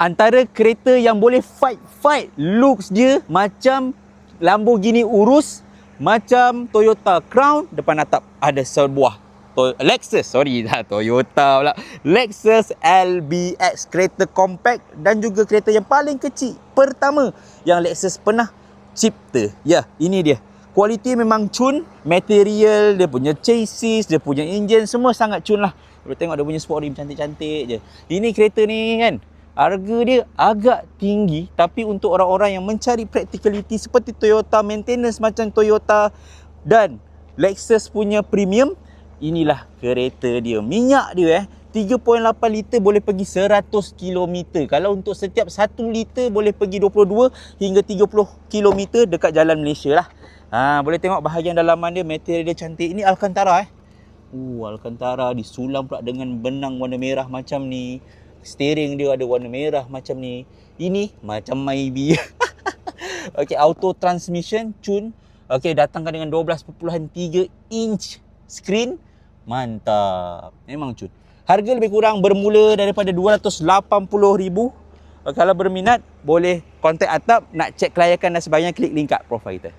antara kereta yang boleh fight. Looks dia macam Lamborghini Urus, macam Toyota Crown, depan atap ada sebuah Lexus Toyota pula. Lexus LBX, kereta compact dan juga kereta yang paling kecil pertama yang Lexus pernah cipta. Ya, ini dia. Kualiti memang cun, material dia punya chassis, dia punya enjin semua sangat cun lah. Boleh tengok dia punya sport rim cantik-cantik je. Ini kereta ni kan, harga dia agak tinggi, tapi untuk orang-orang yang mencari practicality seperti Toyota, maintenance macam Toyota dan Lexus punya premium, inilah kereta dia. Minyak dia 3.8 liter boleh pergi 100 km. Kalau untuk setiap 1 liter boleh pergi 22 hingga 30 km dekat jalan Malaysia lah. Boleh tengok bahagian dalaman dia, material dia cantik. Ini Alcantara Alcantara disulam pula dengan benang warna merah macam ni. Steering dia ada warna merah macam ni. Ini macam Myvi. Okey, auto transmission cun. Okey, datangkan dengan 12.3 inch screen. Mantap. Memang cun. Harga lebih kurang bermula daripada 280,000. Kalau berminat boleh kontak Atap, nak cek kelayakan dan sebagainya, klik link kat profile kita.